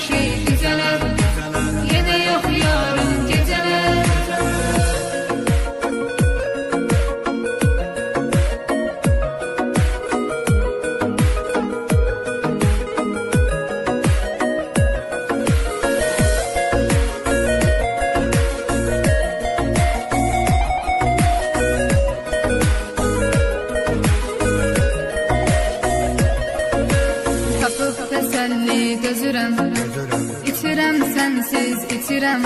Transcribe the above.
şey güzeler, yine yok yarın geceler. Tapıb təsəlli gözürəm, itirəm sənsiz itirəm.